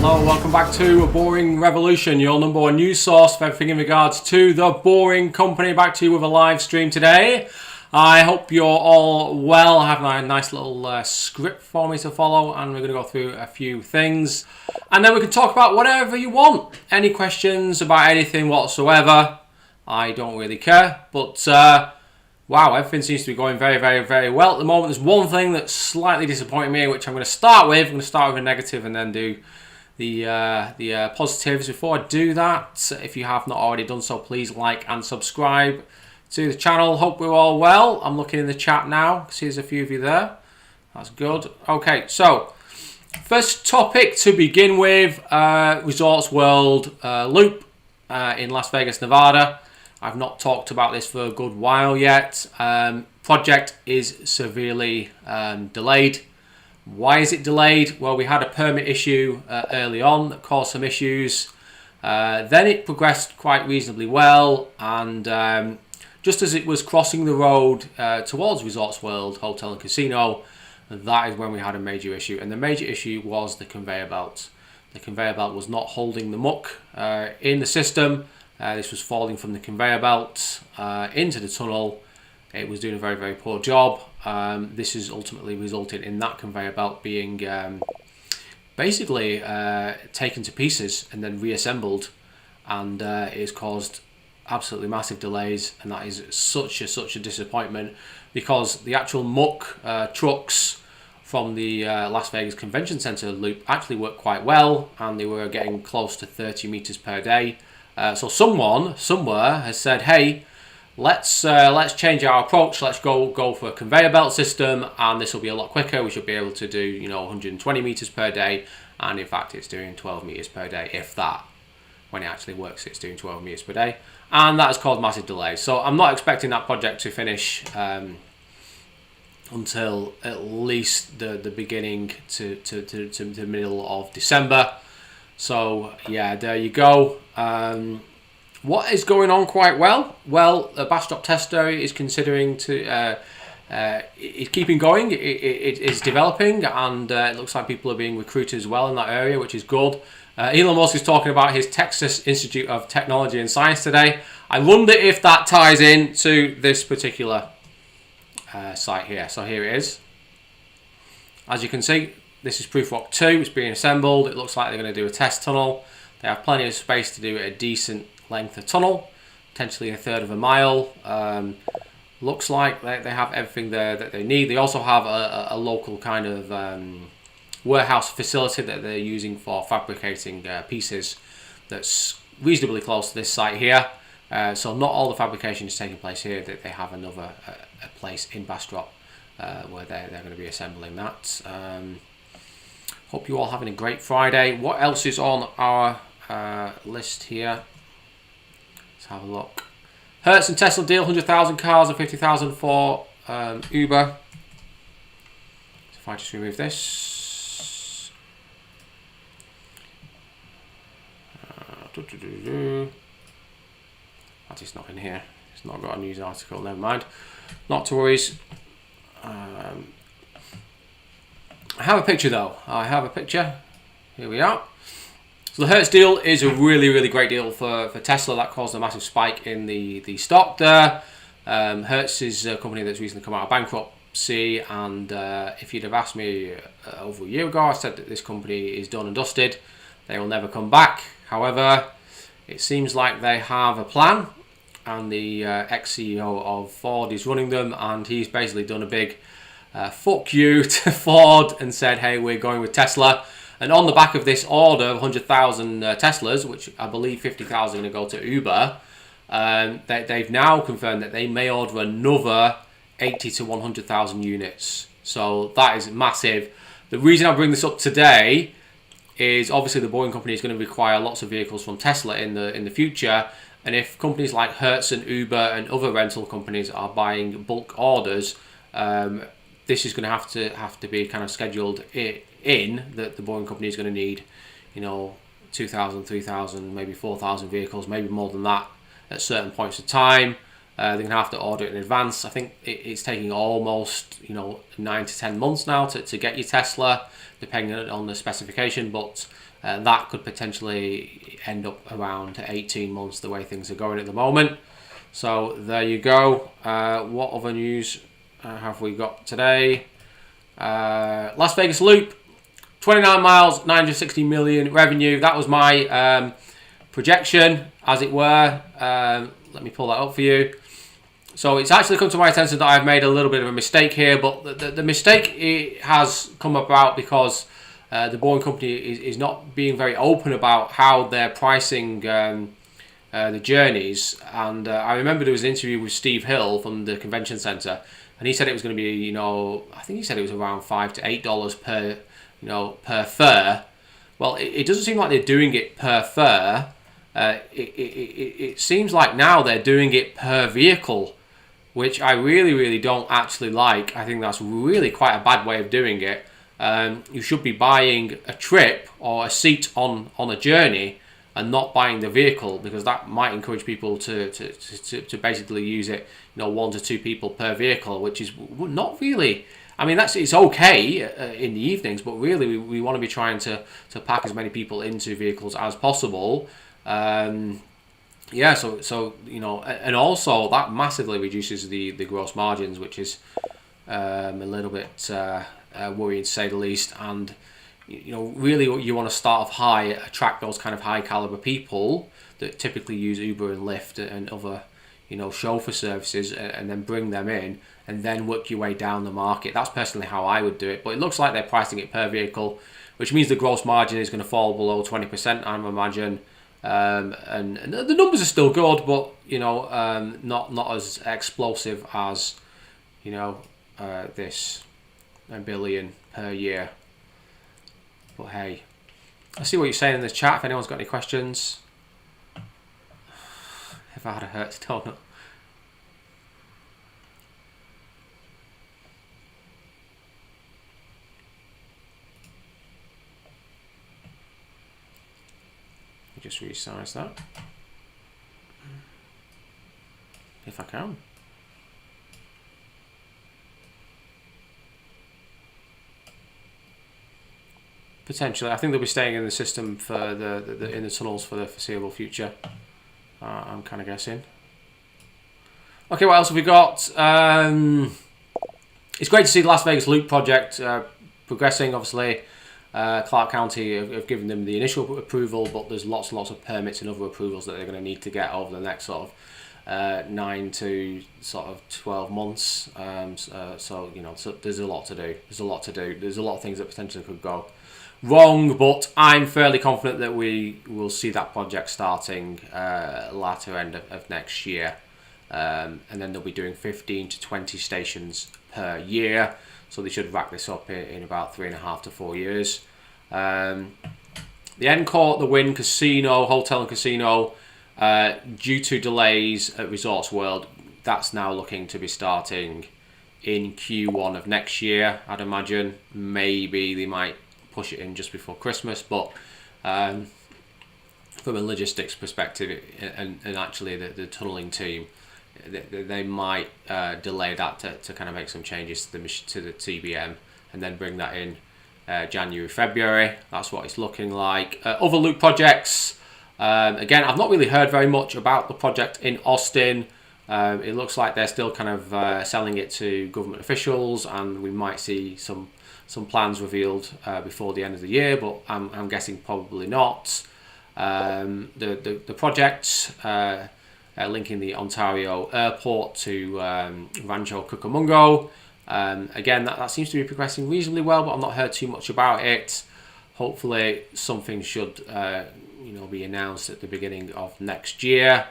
Hello, welcome back to Boring Revolution, your number one news source for everything in regards to the Boring Company. Back to you with a live stream today. I hope you're all well. I have a nice little script for me to follow, and we're going to go through a few things. And then we can talk about whatever you want. Any questions about anything whatsoever. I don't really care. But, wow, everything seems to be going very, very, very well at the moment. There's one thing that's slightly disappointing me, which I'm going to start with. I'm going to start with a negative and then do the positives. Before I do that, if you have not already done so, please like and subscribe to the channel. Hope we're all well. I'm looking in the chat now. See there's a few of you there. That's good. Okay, so first topic to begin with, Resorts World Loop in Las Vegas, Nevada. I've not talked about this for a good while yet. Project is severely delayed. Why is it delayed? Well, we had a permit issue early on that caused some issues. Then it progressed quite reasonably well, and just as it was crossing the road towards Resorts World Hotel and Casino, that is when we had a major issue. And the major issue was the conveyor belt. The conveyor belt was not holding the muck in the system. This was falling from the conveyor belt into the tunnel. It was doing a very, very poor job. This has ultimately resulted in that conveyor belt being basically taken to pieces and then reassembled, and it has caused absolutely massive delays, and that is such a disappointment, because the actual muck trucks from the Las Vegas Convention Center loop actually worked quite well, and they were getting close to 30 meters per day. So someone somewhere has said, hey, let's change our approach. Let's go for a conveyor belt system, and this will be a lot quicker. We should be able to do 120 meters per day, and in fact it's doing 12 meters per day, if that. When it actually works, it's doing 12 meters per day, and that has caused massive delays. So I'm not expecting that project to finish until at least the beginning to the middle of December. So yeah, there you go. What is going on quite well? Well, the Bastrop tester is considering to it's keeping going. It is developing, and it looks like people are being recruited as well in that area, which is good. Elon Musk is talking about his Texas Institute of Technology and Science today. I wonder if that ties in to this particular site here. So here it is. As you can see, this is Proof Rock 2. It's being assembled. It looks like they're going to do a test tunnel. They have plenty of space to do a decent length of tunnel, potentially a third of a mile. Looks like they have everything there that they need. They also have a local kind of warehouse facility that they're using for fabricating pieces that's reasonably close to this site here. So not all the fabrication is taking place here. They have another a place in Bastrop where they're going to be assembling that. Hope you all having a great Friday. What else is on our list here? Let's have a look. Hertz and Tesla deal, 100,000 cars and 50,000 for Uber. So if I just remove this. That is not in here. It's not got a news article, never mind. Not to worries. I have a picture though. I have a picture. Here we are. So the Hertz deal is a really great deal for Tesla. That caused a massive spike in the stock there. Hertz is a company that's recently come out of bankruptcy, and if you'd have asked me over a year ago, I said that this company is done and dusted. They will never come back. However, it seems like they have a plan, and the ex-CEO of Ford is running them, and he's basically done a big fuck you to Ford and said, hey, we're going with Tesla. And on the back of this order of 100,000 Teslas, which I believe 50,000 are going to go to Uber, they've now confirmed that they may order another 80 to 100,000 units. So that is massive. The reason I bring this up today is obviously the Boeing company is going to require lots of vehicles from Tesla in the future. And if companies like Hertz and Uber and other rental companies are buying bulk orders, this is going to have to be kind of scheduled in that the Boeing company is going to need, 2,000, 3,000, maybe 4,000 vehicles, maybe more than that at certain points of time. They're going to have to order it in advance. I think it's taking almost 9 to 10 months now to get your Tesla, depending on the specification. But that could potentially end up around 18 months the way things are going at the moment. So there you go. What other news have we got today? Las Vegas Loop, 29 miles, 960 million revenue. That was my projection, as it were. Let me pull that up for you. So it's actually come to my attention that I've made a little bit of a mistake here, but the mistake has come about because the Boring Company is not being very open about how they're pricing the journeys. And I remember there was an interview with Steve Hill from the convention center, and he said it was going to be, I think he said it was around $5 to $8 per, per fare. Well, it doesn't seem like they're doing it per fare. It seems like now they're doing it per vehicle, which I really, really don't actually like. I think that's really quite a bad way of doing it. You should be buying a trip or a seat on a journey and not buying the vehicle, because that might encourage people to basically use it, 1 to 2 people per vehicle, which is not really. I mean, it's okay in the evenings, but really we want to be trying to pack as many people into vehicles as possible. Yeah, so and also that massively reduces the gross margins, which is a little bit worrying to say the least. And really you want to start off high, attract those kind of high caliber people that typically use Uber and Lyft and other chauffeur services, and then bring them in and then work your way down the market. That's personally how I would do it, but it looks like they're pricing it per vehicle, which means the gross margin is going to fall below 20%, I imagine. And the numbers are still good, but not as explosive as this $1 billion per year. But hey, I see what you're saying in the chat. If anyone's got any questions, if I had a Hertz donut. Just resize that if I can. Potentially, I think they'll be staying in the system for in the tunnels for the foreseeable future. I'm kind of guessing. Okay, what else have we got? It's great to see the Las Vegas Loop project progressing. Obviously, Clark County have given them the initial approval, but there's lots and lots of permits and other approvals that they're going to need to get over the next sort of 9 to sort of 12 months. So there's a lot to do. There's a lot to do. There's a lot of things that potentially could go wrong, but I'm fairly confident that we will see that project starting latter end of next year, and then they'll be doing 15 to 20 stations per year. So they should wrap this up in about 3.5 to 4 years. The Encore, the Wynn Casino, Hotel and Casino, due to delays at Resorts World, that's now looking to be starting in Q1 of next year, I'd imagine. Maybe they might push it in just before Christmas, but from a logistics perspective and actually the tunneling team, they might delay that to kind of make some changes to the TBM and then bring that in January, February. That's what it's looking like. Other loop projects, again, I've not really heard very much about the project in Austin. It looks like they're still kind of selling it to government officials, and we might see some plans revealed before the end of the year, but I'm guessing probably not. The project linking the Ontario airport to Rancho Cucamonga. Again, that seems to be progressing reasonably well, but I've not heard too much about it. Hopefully something should be announced at the beginning of next year.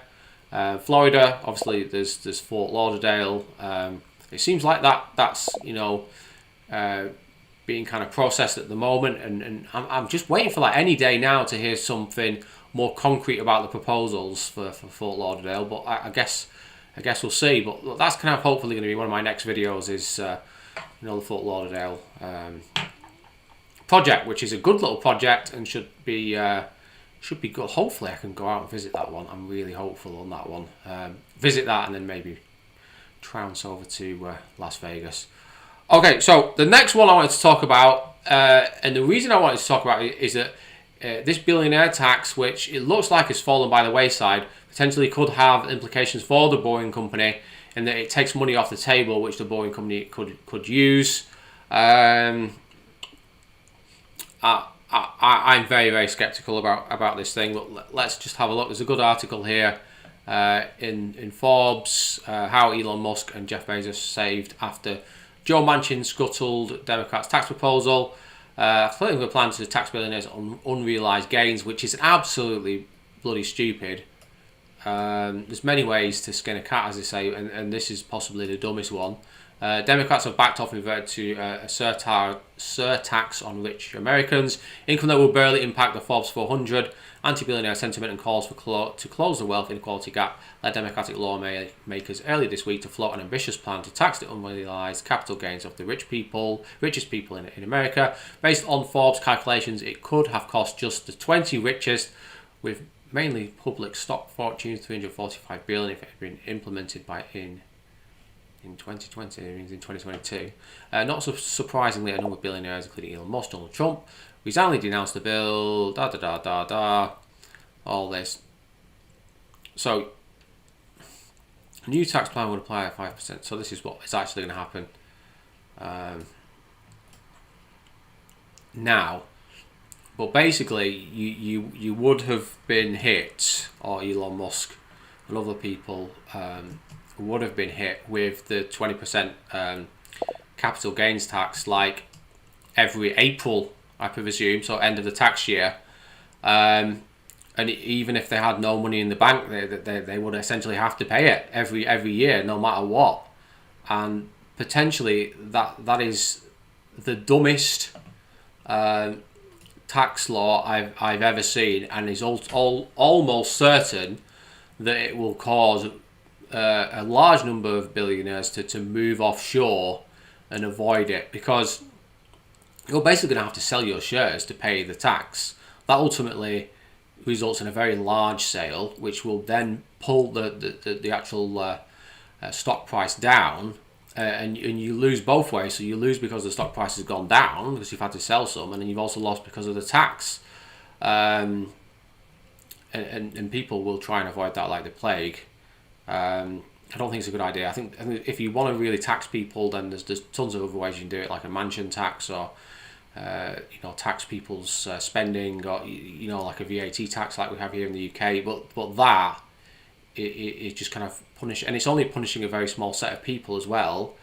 Florida, obviously there's Fort Lauderdale. It seems like that's being kind of processed at the moment, and I'm just waiting for any day now to hear something more concrete about the proposals for Fort Lauderdale, but I guess we'll see. But that's kind of hopefully going to be one of my next videos, is the Fort Lauderdale project, which is a good little project and should be should be good. Hopefully I can go out and visit that one. I'm really hopeful on that one. Visit that and then maybe trounce over to Las Vegas. Okay, so the next one I wanted to talk about, and the reason I wanted to talk about it is that this billionaire tax, which it looks like has fallen by the wayside, potentially could have implications for the Boring Company, in that it takes money off the table which the Boring Company could use. I'm very, very skeptical about this thing, but let's just have a look. There's a good article here in Forbes, how Elon Musk and Jeff Bezos saved after Joe Manchin scuttled Democrats' tax proposal, floating a plan to tax billionaires on unrealised gains, which is absolutely bloody stupid. There's many ways to skin a cat, as they say, and this is possibly the dumbest one. Democrats have backed off and reverted to a surtax on rich Americans, income that will barely impact the Forbes 400. Anti-billionaire sentiment and calls to close the wealth inequality gap led Democratic lawmakers earlier this week to float an ambitious plan to tax the unrealized capital gains of the richest people in America. Based on Forbes calculations, it could have cost just the 20 richest, with mainly public stock fortunes, $345 billion if it had been implemented in 2020, it means in 2022. Not so surprisingly, a number of billionaires, including Elon Musk, Donald Trump, resoundingly denounced the bill, all this. So, a new tax plan would apply at 5%. So this is what is actually going to happen now. But basically, you would have been hit, or Elon Musk and other people would have been hit with the 20% capital gains tax, like every April, I presume, so end of the tax year. And even if they had no money in the bank, they would essentially have to pay it every year, no matter what. And potentially that is the dumbest tax law I've ever seen, and is almost certain that it will cause a large number of billionaires to move offshore and avoid it, because you're basically going to have to sell your shares to pay the tax. That ultimately results in a very large sale, which will then pull the actual stock price down, and you lose both ways. So you lose because the stock price has gone down because you've had to sell some, and then you've also lost because of the tax. And people will try and avoid that like the plague. I don't think it's a good idea. I think if you want to really tax people, then there's tons of other ways you can do it, like a mansion tax, or tax people's spending, or like a VAT tax like we have here in the UK. But that it just kind of punish, and it's only punishing a very small set of people as well,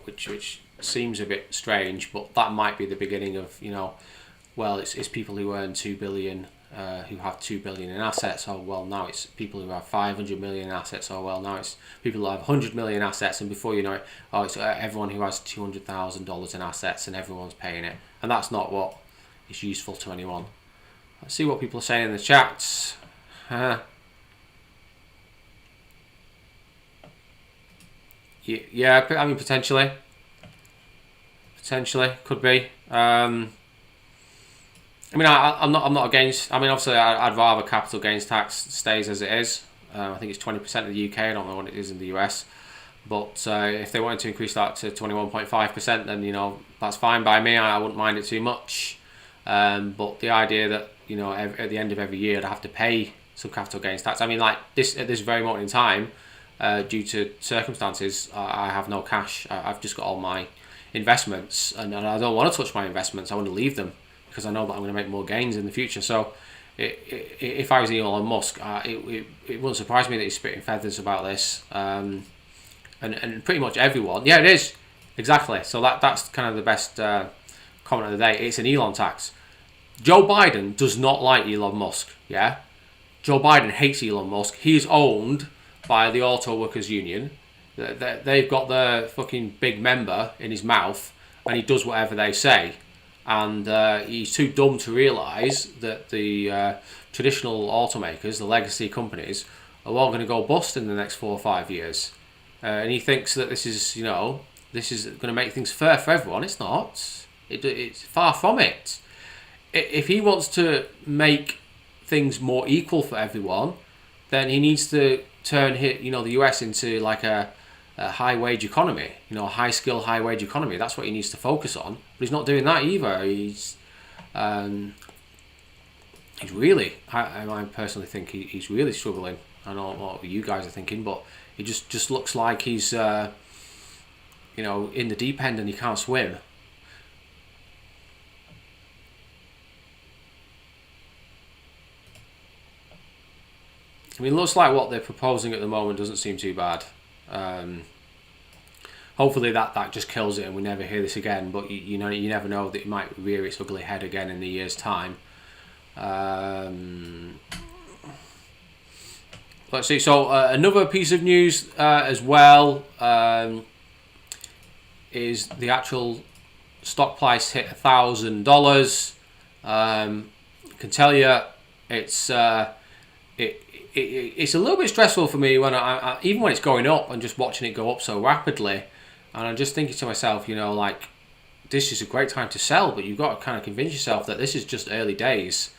which seems a bit strange. But that might be the beginning of it's people who earn 2 billion. Who have 2 billion in assets. Oh well, now it's people who have 500 million in assets. Oh well, now it's people who have 100 million assets, and before you know it, it's everyone who has $200,000 in assets, and everyone's paying it. And that's not what is useful to anyone. Let's see what people are saying in the chats. Yeah, I mean potentially could be. I mean, I'm not against. I mean, obviously, I'd rather capital gains tax stays as it is. I think it's 20% in the UK. I don't know what it is in the US. But if they wanted to increase that to 21.5%, then that's fine by me. I wouldn't mind it too much. But the idea that at the end of every year I'd have to pay some capital gains tax. I mean, like this at this very moment in time, due to circumstances, I have no cash. I've just got all my investments, and I don't want to touch my investments. I want to leave them, because I know that I'm going to make more gains in the future. So if I was Elon Musk, it wouldn't surprise me that he's spitting feathers about this. And pretty much everyone. Yeah, it is. Exactly. So that's kind of the best comment of the day. It's an Elon tax. Joe Biden does not like Elon Musk. Yeah? Joe Biden hates Elon Musk. He's owned by the Auto Workers Union. They've got the fucking big member in his mouth, and he does whatever they say. And he's too dumb to realise that the traditional automakers, the legacy companies, are all going to go bust in the next 4 or 5 years. And he thinks that this is going to make things fair for everyone. It's not. It's far from it. If he wants to make things more equal for everyone, then he needs to turn the US into like a high wage economy, a high skill, high wage economy. That's what he needs to focus on. But he's not doing that either. He's really, I personally think he's really struggling. I don't know what you guys are thinking, but it just looks like he's in the deep end and he can't swim. I mean, it looks like what they're proposing at the moment doesn't seem too bad. Hopefully that just kills it and we never hear this again. But you never know, that it might rear its ugly head again in a year's time. Let's see. So another piece of news as well is the actual stock price hit $1,000. Can tell you it's it's a little bit stressful for me when I even when it's going up and just watching it go up so rapidly, and I'm just thinking to myself, like, this is a great time to sell, but you've got to kind of convince yourself that this is just early days,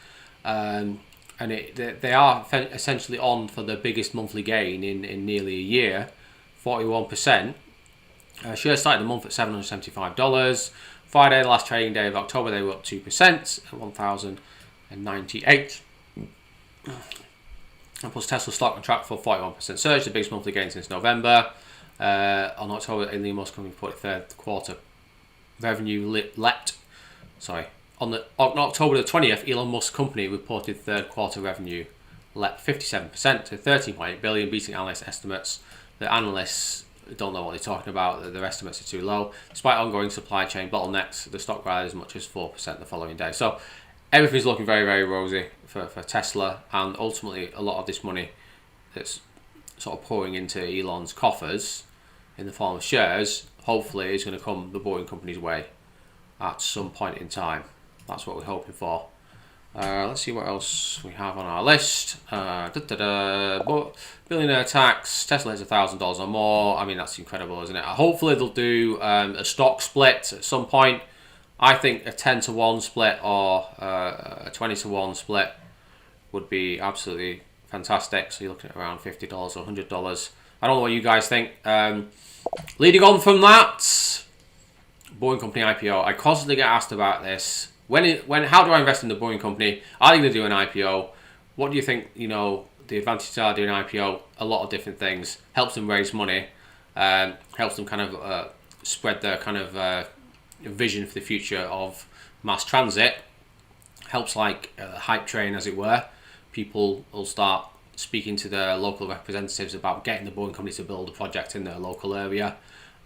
and they are essentially on for the biggest monthly gain in nearly a year, 41%. Shares started the month at $775. Friday, the last trading day of October, they were up 2% at 1,098. And plus Tesla stock on track for 41% surge, the biggest monthly gain since November. On October, Elon Musk company reported third quarter revenue leapt. On October the 20th, Elon Musk company reported third quarter revenue leapt 57% to $13.8 billion, beating analyst estimates. The analysts don't know what they're talking about. Their estimates are too low. Despite ongoing supply chain bottlenecks, the stock rallied as much as 4% the following day. So everything's looking very, very rosy for Tesla, and ultimately a lot of this money that's sort of pouring into Elon's coffers in the form of shares, hopefully is going to come the Boring Company's way at some point in time. That's what we're hoping for. Let's see what else we have on our list. Billionaire tax, Tesla hits $1,000 or more. I mean, that's incredible, isn't it? Hopefully they'll do a stock split at some point. I think a 10-to-1 split or a 20-to-1 split would be absolutely fantastic. So you're looking at around $50 or $100. I don't know what you guys think. Leading on from that, Boring Company IPO. I constantly get asked about this. How do I invest in the Boring Company? Are they going to do an IPO? What do you think? The advantages are doing an IPO. A lot of different things. Helps them raise money. Helps them kind of spread their kind of vision for the future of mass transit. Helps like a hype train, as it were. People will start speaking to their local representatives about getting the Boring Company to build a project in their local area.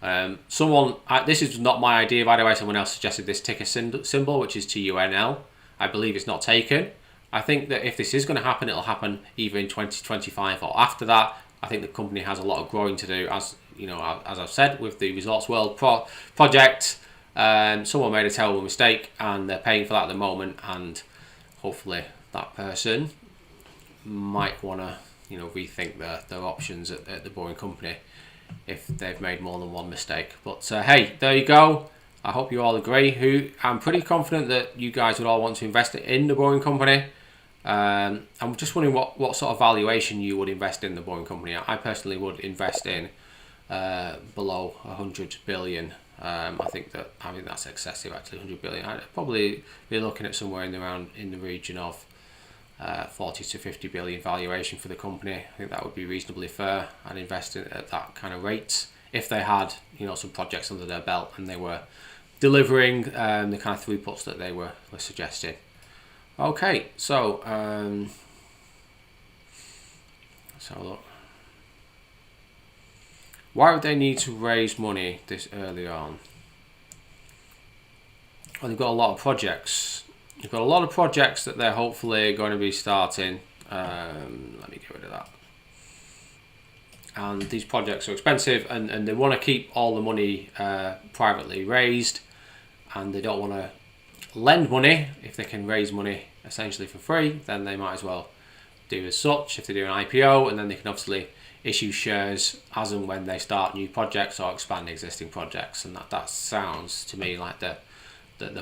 This is not my idea, by the way. Someone else suggested this ticker symbol, which is TUNL. I believe it's not taken. I think that if this is going to happen, it'll happen either in 2025 or after that. I think the company has a lot of growing to do, as I've said, with the Resorts World project. Someone made a terrible mistake, and they're paying for that at the moment. And hopefully, that person might want to, rethink their options at the Boring Company if they've made more than one mistake. But hey, there you go. I hope you all agree. I'm pretty confident that you guys would all want to invest in the Boring Company. I'm just wondering what sort of valuation you would invest in the Boring Company. I personally would invest in below 100 billion. I think that's excessive, actually. 100 billion. I'd probably be looking at somewhere in the region of 40 to 50 billion valuation for the company. I think that would be reasonably fair. I'd invest in at that kind of rate if they had some projects under their belt and they were delivering the kind of throughputs that they were suggesting. Okay, so let's have a look. Why would they need to raise money this early on? Well, they've got a lot of projects. You've got a lot of projects that they're hopefully going to be starting. Let me get rid of that. And these projects are expensive, and they want to keep all the money privately raised, and they don't want to lend money. If they can raise money essentially for free, then they might as well do as such if they do an IPO, and then they can obviously issue shares as and when they start new projects or expand existing projects. And that sounds to me like the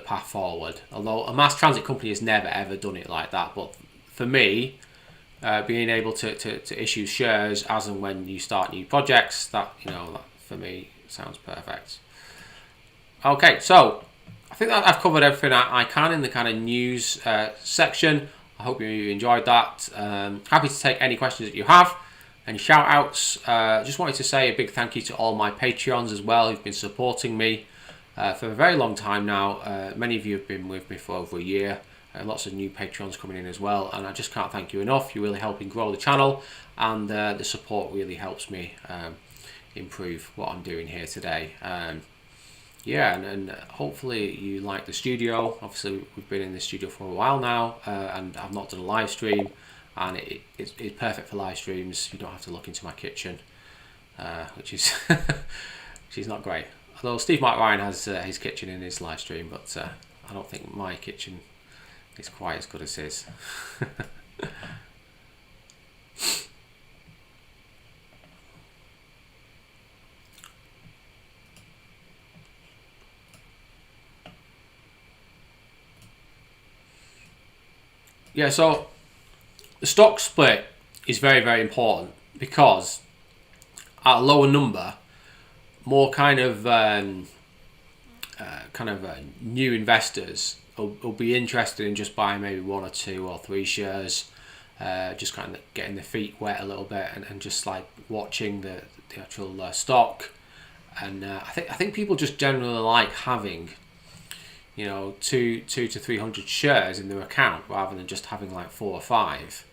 path forward. Although a mass transit company has never ever done it like that, but for me, being able to issue shares as and when you start new projects, that for me sounds perfect. Okay, so I think that I've covered everything I can in the kind of news section. I hope you enjoyed that. Happy to take any questions that you have, any shout outs. Just wanted to say a big thank you to all my Patreons as well who've been supporting me for a very long time now. Many of you have been with me for over a year. Lots of new Patreons coming in as well, and I just can't thank you enough. You're really helping grow the channel, and the support really helps me improve what I'm doing here today. Yeah, and hopefully you like the studio. Obviously, we've been in the studio for a while now, and I've not done a live stream, and it's perfect for live streams. You don't have to look into my kitchen, which is which is not great. Although Steve Mark Ryan has his kitchen in his live stream, but I don't think my kitchen is quite as good as his. Yeah, so the stock split is very, very important because at a lower number, more kind of new investors will be interested in just buying maybe 1 or 2 or 3 shares, just kind of getting their feet wet a little bit and just like watching the actual stock. And I think people just generally like having 200 to 300 shares in their account rather than just having like 4 or 5.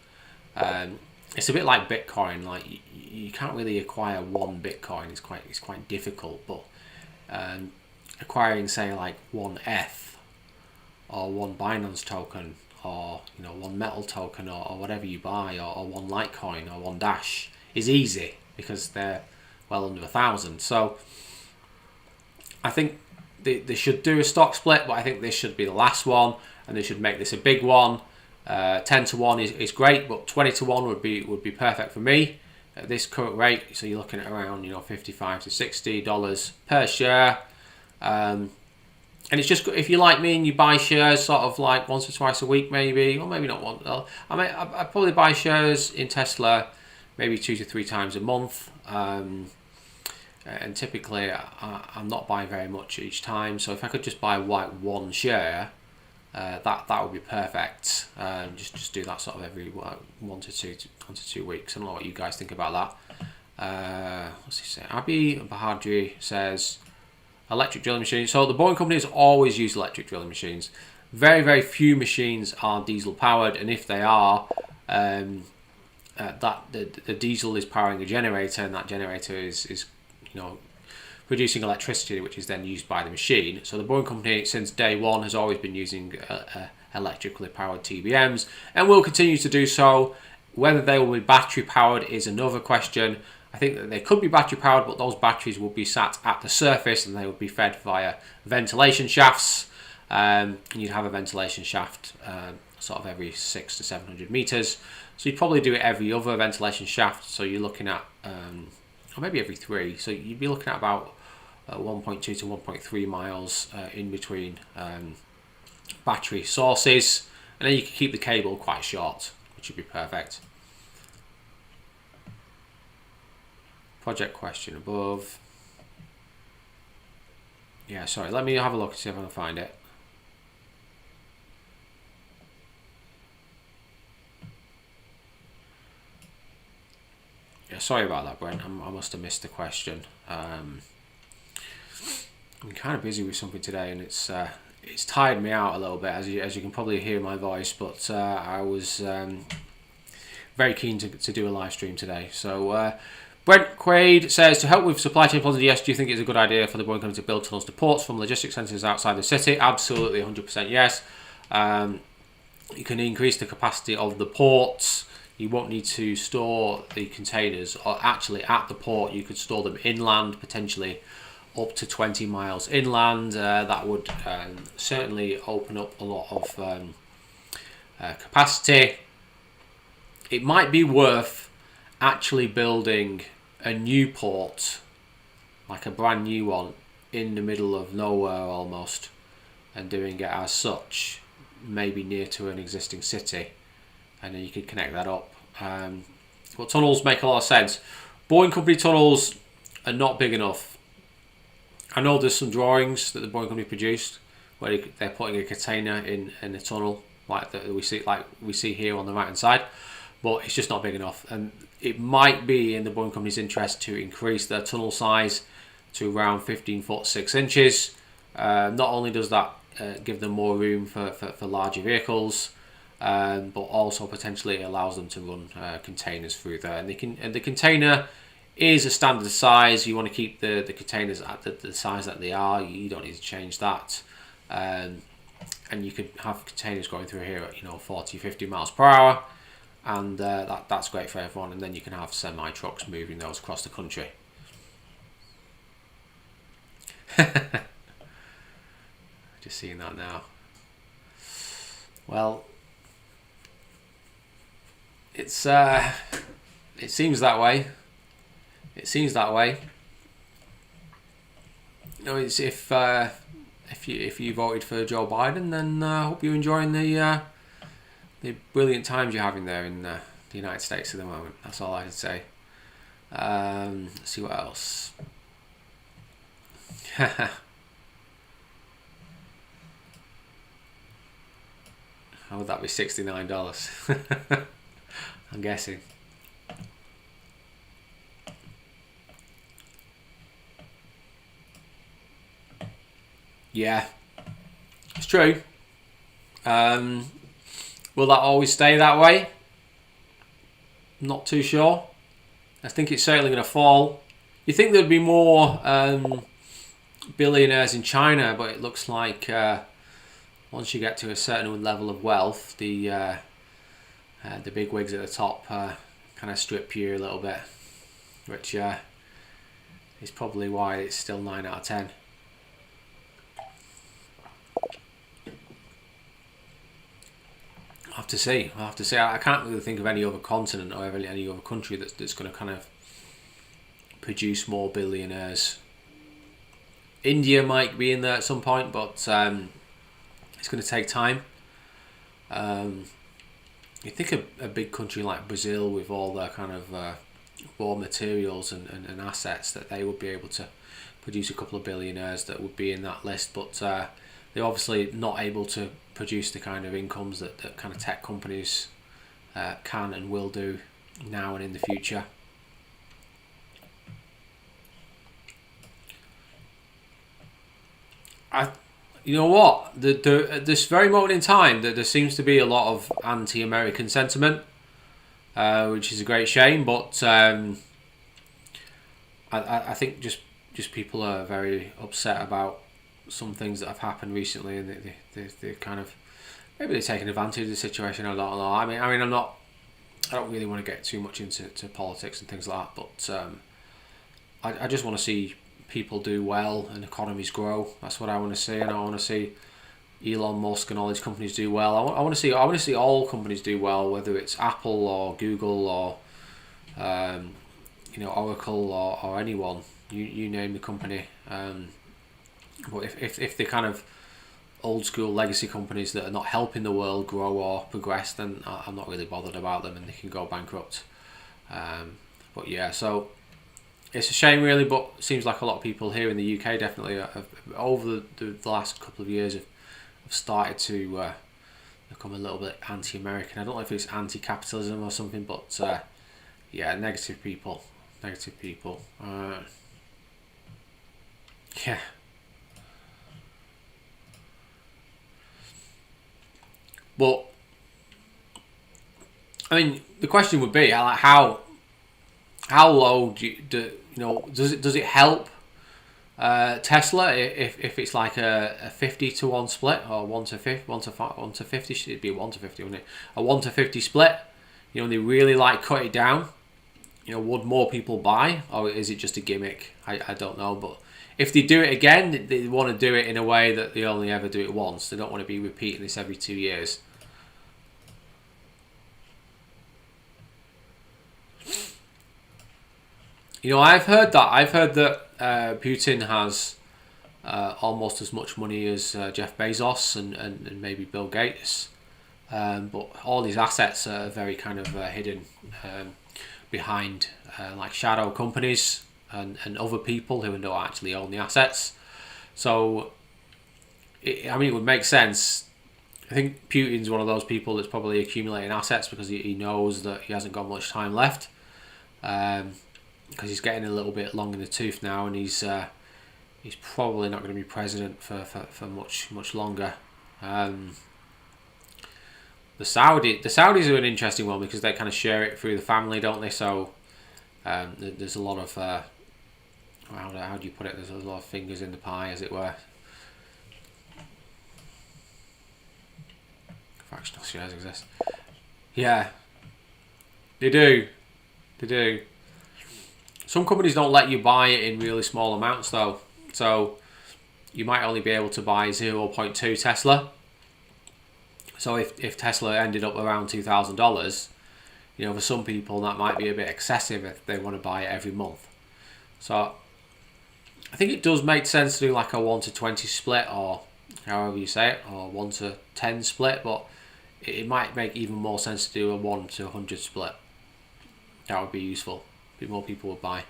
It's a bit like Bitcoin. Like you can't really acquire 1 Bitcoin. It's quite difficult. But acquiring, say, like 1 ETH or 1 Binance token or 1 Metal token or whatever you buy or 1 Litecoin or 1 Dash is easy because they're well under 1,000. So I think they should do a stock split, but I think this should be the last one, and they should make this a big one. 10 to 1 is great, but 20 to 1 would be perfect for me at this current rate. So you're looking at around $55 to $60 per share, and it's just, if you're like me and you buy shares sort of like once or twice a week, maybe, or maybe not one. I probably buy shares in Tesla maybe 2 to 3 times a month. And typically I'm not buying very much each time, so if I could just buy like 1 share, that would be perfect. Just do that sort of every 1 to 2 weeks. I don't know what you guys think about that. What's he say? Abby Bahadri says electric drilling machines. So the Boring Company has always used electric drilling machines. Very, very few machines are diesel powered, and if they are, the diesel is powering a generator, and that generator is producing electricity, which is then used by the machine. So the Boring Company, since day one, has always been using electrically powered TBMs, and will continue to do so. Whether they will be battery powered is another question. I think that they could be battery powered, but those batteries will be sat at the surface and they would be fed via ventilation shafts. You'd have a ventilation shaft sort of every 600 to 700 meters. So you'd probably do it every other ventilation shaft. So you're looking at or maybe every 3. So you'd be looking at about 1.2 to 1.3 miles in between battery sources, and then you can keep the cable quite short, which would be perfect. Project question above. Yeah, sorry, let me have a look and see if I can find it. Yeah, sorry about that, Brent. I must have missed the question. I'm kind of busy with something today, and it's tired me out a little bit, as you can probably hear my voice. But I was very keen to do a live stream today. So Brent Quaid says, to help with supply chain problems, yes, do you think it's a good idea for the Boring Company to build tunnels to ports from logistics centres outside the city? Absolutely, 100% yes. You can increase the capacity of the ports. You won't need to store the containers, or actually at the port you could store them inland, potentially up to 20 miles inland. That would certainly open up a lot of capacity. It might be worth actually building a new port, like a brand new one, in the middle of nowhere almost, and doing it as such, maybe near to an existing city. and then you could connect that up. But tunnels make a lot of sense. Boring Company tunnels are not big enough. I know there's some drawings that the Boring Company produced where they're putting a container in a tunnel like we see here on the right hand side, but it's just not big enough. And it might be in the Boring Company's interest to increase their tunnel size to around 15 foot 6 inches. Not only does that give them more room for larger vehicles, but also potentially allows them to run containers through there. And the container is a standard size. You want to keep the containers at the size that they are. You don't need to change that. And you could have containers going through here at 40, 50 miles per hour, and that's great for everyone. And then you can have semi trucks moving those across the country. Just seeing that now. Well, it seems that way. It seems that way. It's if you voted for Joe Biden, then I hope you're enjoying the brilliant times you're having there in the United States at the moment. That's all I can say. Let's see what else. How would that be? $69? I'm guessing. Yeah, it's true. Will that always stay that way? Not too sure. I think it's certainly going to fall. You think there'd be more billionaires in China, but it looks like once you get to a certain level of wealth, the big wigs at the top kind of strip you a little bit, which is probably why it's still 9 out of 10. I'll have to see. I can't really think of any other continent or any other country that's going to kind of produce more billionaires. India might be in there at some point, but it's going to take time. You think a big country like Brazil, with all their kind of raw materials and assets, that they would be able to produce a couple of billionaires that would be in that list, but they're obviously not able to produce the kind of incomes that kind of tech companies can and will do now and in the future. You know what? At this very moment in time, there seems to be a lot of anti-American sentiment, which is a great shame. But I think just people are very upset about some things that have happened recently, and they kind of maybe they're taking advantage of the situation. I don't know. I mean, I don't really want to get too much into politics and things like that. But I just want to see people do well and economies grow. That's what I want to see, and I want to see Elon Musk and all these companies do well. I want to see all companies do well, whether it's Apple or Google or Oracle or anyone. You name the company. But if the kind of old school legacy companies that are not helping the world grow or progress, then I'm not really bothered about them, and they can go bankrupt. But yeah, so it's a shame really, but it seems like a lot of people here in the UK definitely have, over the last couple of years have started to become a little bit anti-American. I don't know if it's anti-capitalism or something, but yeah, negative people. Yeah. But I mean, the question would be like how low does it help Tesla if it's like a 50-1 split, or 1 to 50? It'd be 1 to 50, wouldn't it? A 1 to 50 split. They really cut it down. Would more people buy, or is it just a gimmick? I don't know, but if they do it again, they want to do it in a way that they only ever do it once. They don't want to be repeating this every 2 years. I've heard that Putin has almost as much money as Jeff Bezos and maybe Bill Gates. but all these assets are very kind of hidden behind like shadow companies and other people who don't actually own the assets. So, I mean, it would make sense. I think Putin's one of those people that's probably accumulating assets because he knows that he hasn't got much time left. Because he's getting a little bit long in the tooth now, and he's probably not going to be president for much longer. The Saudis are an interesting one because they kind of share it through the family, don't they? So there's a lot of how do you put it? There's a lot of fingers in the pie, as it were. Fractional shares exist. Yeah, they do. They do. Some companies don't let you buy it in really small amounts, though. So you might only be able to buy 0.2 Tesla. So if Tesla ended up around $2,000, for some people that might be a bit excessive if they want to buy it every month. So I think it does make sense to do like a 1-to-20 split, or however you say it, or 1-to-10 split, but it might make even more sense to do a 1-to-100 split. That would be useful. A bit more people would buy.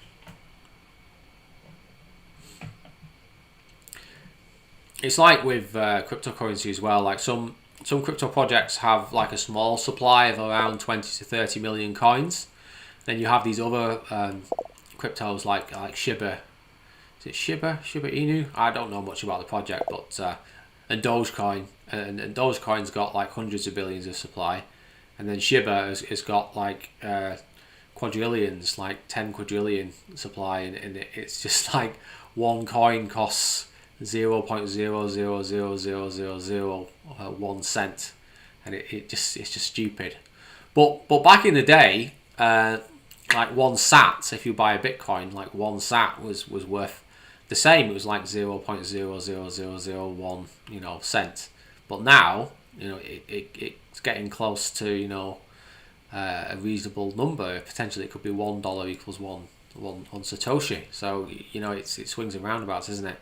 It's like with cryptocurrency as well. Like some crypto projects have like a small supply of around 20 to 30 million coins. Then you have these other cryptos like Shiba. Is it Shiba Inu? I don't know much about the project, but and DogeCoin, and DogeCoin's got like hundreds of billions of supply, and then Shiba has got like quadrillions, like 10 quadrillion supply, and it's just like one coin costs 0.0000001 cent, and it's just stupid. But back in the day, like one sat, if you buy a Bitcoin, like one sat was worth the same. It was like 0.00001 cent. But now it's getting close to a reasonable number. Potentially it could be $1 equals one Satoshi. So it swings and roundabouts, isn't it?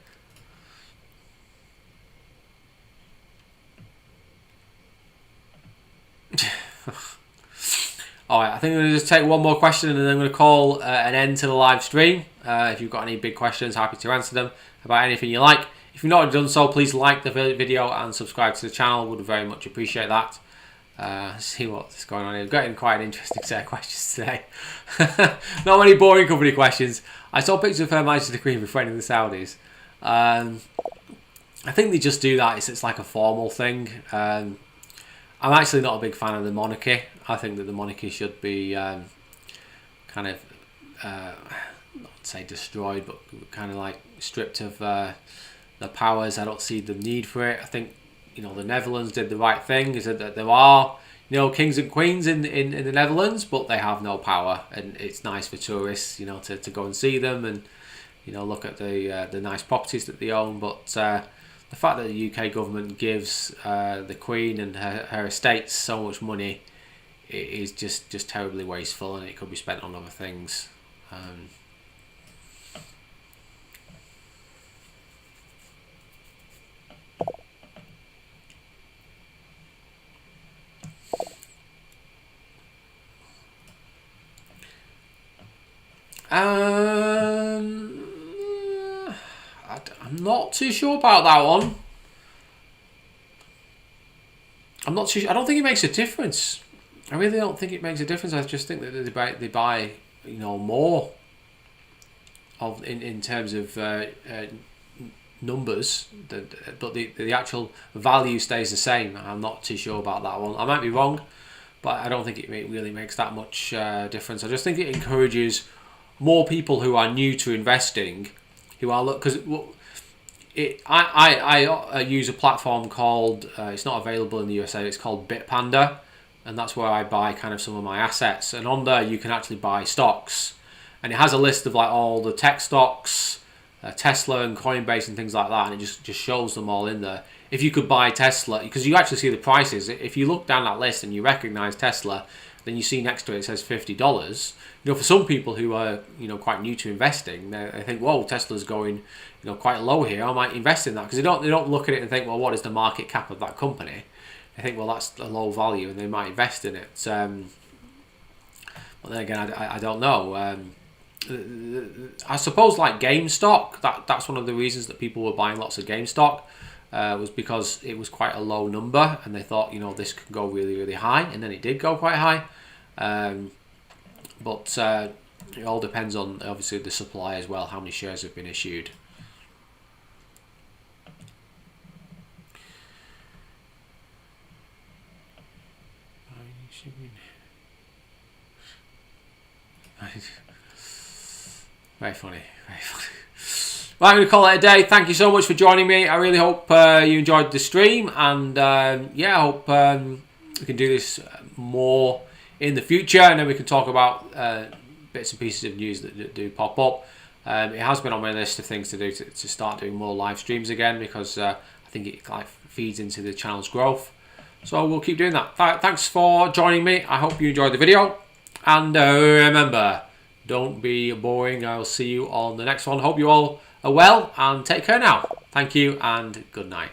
Alright, I think I'm going to just take one more question and then I'm going to call an end to the live stream. If you've got any big questions, happy to answer them about anything you like. If you've not done so, please like the video and subscribe to the channel. Would very much appreciate that. See what's going on here. We're getting quite an interesting set of questions today. Not many boring company questions. I saw pictures of Her Majesty the Queen befriending the Saudis. I think they just do that. It's like a formal thing. I'm actually not a big fan of the monarchy. I think that the monarchy should be kind of, not say destroyed, but kind of like stripped of the powers. I don't see the need for it. I think the Netherlands did the right thing. Is that there are kings and queens in the Netherlands, but they have no power, and it's nice for tourists to go and see them and look at the nice properties that they own. But the fact that the UK government gives the Queen and her estates so much money, it is just terribly wasteful, and it could be spent on other things. I'm not too sure about that one. I'm not too sure. I don't think it makes a difference. I really don't think it makes a difference. I just think that they buy more of in terms of numbers, but the actual value stays the same. I'm not too sure about that one. I might be wrong, but I don't think it really makes that much difference. I just think it encourages more people who are new to investing, who are because I use a platform called it's not available in the USA. It's called Bitpanda, and that's where I buy kind of some of my assets. And on there you can actually buy stocks, and it has a list of like all the tech stocks, Tesla and Coinbase and things like that, and it just shows them all in there. If you could buy Tesla, because you actually see the prices. If you look down that list and you recognize Tesla, then you see next to it says $50. For some people who are quite new to investing, they think, whoa, Tesla's going quite low here. I might invest in that, because they don't look at it and think, well, what is the market cap of that company? they think, well, that's a low value, and they might invest in it. But then again, I don't know. I suppose like GameStop, that's one of the reasons that people were buying lots of GameStop, was because it was quite a low number, and they thought, you know, this could go really, really high, and then it did go quite high. But it all depends on, obviously, the supply as well, how many shares have been issued. Very funny, very funny. Well, I'm going to call it a day. Thank you so much for joining me. I really hope you enjoyed the stream, and yeah, I hope we can do this more in the future, and then we can talk about bits and pieces of news that do pop up. It has been on my list of things to do to start doing more live streams again, because I think it like feeds into the channel's growth. So we'll keep doing that. Thanks for joining me. I hope you enjoyed the video, and remember, don't be boring. I'll see you on the next one. Hope you all are well, and take care now. Thank you, and good night.